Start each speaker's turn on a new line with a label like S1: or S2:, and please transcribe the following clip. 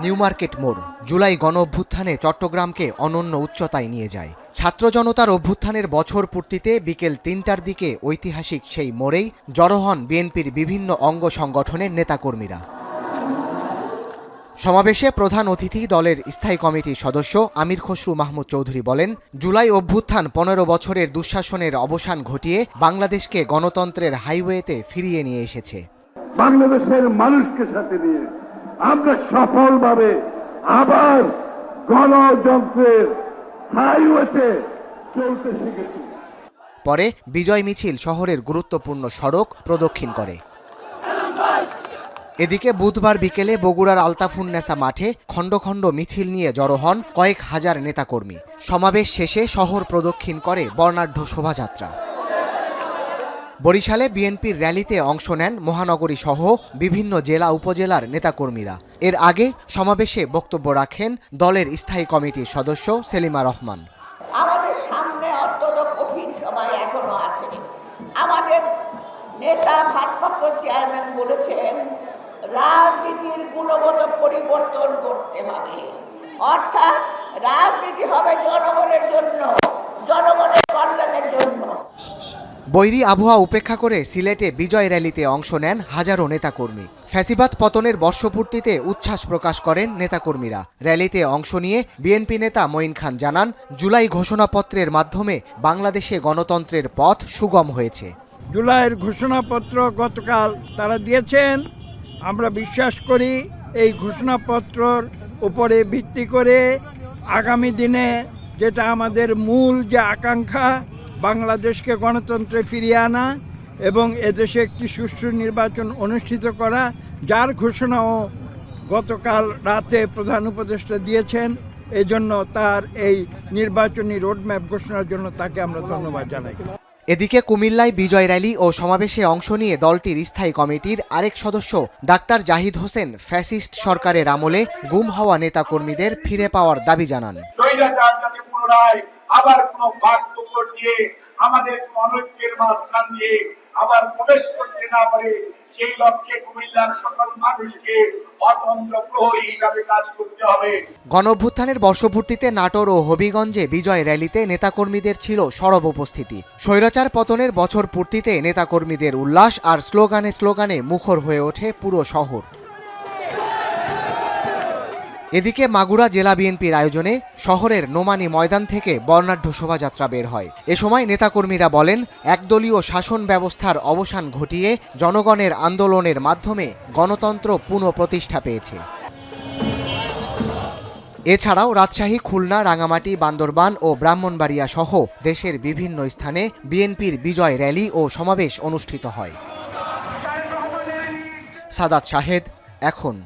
S1: New market মোড় জুলাই গণ অভ্যুত্থানে চট্টগ্রামকে অনন্য উচ্চতায় নিয়ে যায়। ছাত্র জনতার অভ্যুত্থানের বছর পূর্তিতে বিকেল ৩টার দিকে ঐতিহাসিক সেই মোড়েই জড়ো হন বিএনপির বিভিন্ন অঙ্গ সংগঠনের নেতাকর্মীরা। সমাবেশে প্রধান অতিথি দলের স্থায়ী কমিটির সদস্য আমির খসরু মাহমুদ চৌধুরী বলেন, জুলাই অভ্যুত্থান ১৫ বছরের দুঃশাসনের অবসান ঘটিয়ে বাংলাদেশকে গণতন্ত্রের হাইওয়েতে ফিরিয়ে নিয়ে এসেছে।
S2: বাংলাদেশের মানুষকে সাথে নিয়ে আমরা সফলভাবে আবার গণতন্ত্রের হাইওয়েতে চলতে শিখেছি।
S1: পরে বিজয় মিছিল শহরের গুরুত্বপূর্ণ সড়ক প্রদক্ষিণ করে। এদিকে বুধবার বিকেলে বগুড়ার আলতাফুন্নেসা মাঠে খণ্ড খণ্ড মিছিল নিয়ে জড়ো হন কয়েক হাজার নেতাকর্মী। সমাবেশ শেষে শহর প্রদক্ষিণ করে বর্ণাঢ্য শোভাযাত্রা। বরিশালে বিএনপির র্যালিতে অংশ নেন মহানগরী সহ বিভিন্ন জেলা উপজেলার নেতাকর্মীরা। এর আগে সমাবেশে বক্তব্য রাখেন দলের স্থায়ী কমিটির সদস্য সেলিমা রহমান।
S3: আমাদের সামনে অত্যন্ত কঠিন সময় এখনো আছে। আমাদের নেতা ভারপ্রাপ্ত চেয়ারম্যান বলেছেন, রাজনীতির গুণগত পরিবর্তন করতে হবে, অর্থাৎ রাজনীতি হবে জনগণের জন্য, জনগণের কল্যাণের জন্য।
S1: বৈরী আবহাওয়া উপেক্ষা করে সিলেটে বিজয় র্যালিতে অংশ নেন হাজারো নেতাকর্মী। ফ্যাসিবাদ পতনের বর্ষপূর্তিতে উচ্ছ্বাস প্রকাশ করেন নেতাকর্মীরা। র্যালিতে অংশ নিয়ে বিএনপি নেতা মঈন খান জানান, জুলাই ঘোষণাপত্রের মাধ্যমে বাংলাদেশে গণতন্ত্রের পথ সুগম হয়েছে।
S4: জুলাইয়ের ঘোষণাপত্র গতকাল তারা দিয়েছেন। আমরা বিশ্বাস করি এই ঘোষণাপত্রর উপরে ভিত্তি করে আগামী দিনে যেটা আমাদের মূল যে আকাঙ্ক্ষা, বাংলাদেশকে গণতন্ত্রে ফিরিয়ে আনা এবং এদেশে একটি সুষ্ঠু নির্বাচন অনুষ্ঠিত করা, যার ঘোষণাও গতকাল রাতে প্রধান উপদেষ্টা দিয়েছেন। এই জন্য তার এই নির্বাচনী রোডম্যাপ ঘোষণার জন্য তাকে আমরা ধন্যবাদ জানাই।
S1: এদিকে কুমিল্লায় বিজয় র্যালি ও সমাবেশে অংশ নিয়ে দলটির স্থায়ী কমিটির আরেক সদস্য ডাক্তার জাহিদ হোসেন ফ্যাসিস্ট সরকারের আমলে গুম হওয়া নেতাকর্মীদের ফিরে পাওয়ার দাবি জানান।
S2: আবার কোন ফাঁক ফোকর দিয়ে আমাদের অনৈক্যের মাঝখান দিয়ে আবার প্রবেশ করতে না পারে, সেই লক্ষ্যে কুমিল্লার সকল মানুষকে অতন্ত্র প্রহরী হিসাবে কাজ করতে হবে।
S1: গণঅভ্যুত্থানের বর্ষপূর্তিতে নাটোর ও হবিগঞ্জে বিজয় র্যালিতে নেতাকর্মীদের ছিল সরব উপস্থিতি। স্বৈরাচার পতনের বছর পূর্তিতে নেতাকর্মীদের উল্লাস আর স্লোগানে স্লোগানে মুখর হয়ে ওঠে পুরো শহর। এদিকে মাগুরা জেলা বিএনপির আয়োজনে শহরের নোমানী ময়দান থেকে বর্ণাঢ্য শোভাযাত্রা বের হয়। এ সময় নেতাকর্মীরা বলেন, একদলীয় শাসন ব্যবস্থার অবসান ঘটিয়ে জনগণের আন্দোলনের মাধ্যমে গণতন্ত্র পুনঃপ্রতিষ্ঠা পেয়েছে। এছাড়াও রাজশাহী, খুলনা, রাঙামাটি, বান্দরবান ও ব্রাহ্মণবাড়িয়া সহ দেশের বিভিন্ন স্থানে বিএনপির বিজয় র্যালি ও সমাবেশ অনুষ্ঠিত হয়। সাদাত শাহেদ, এখন।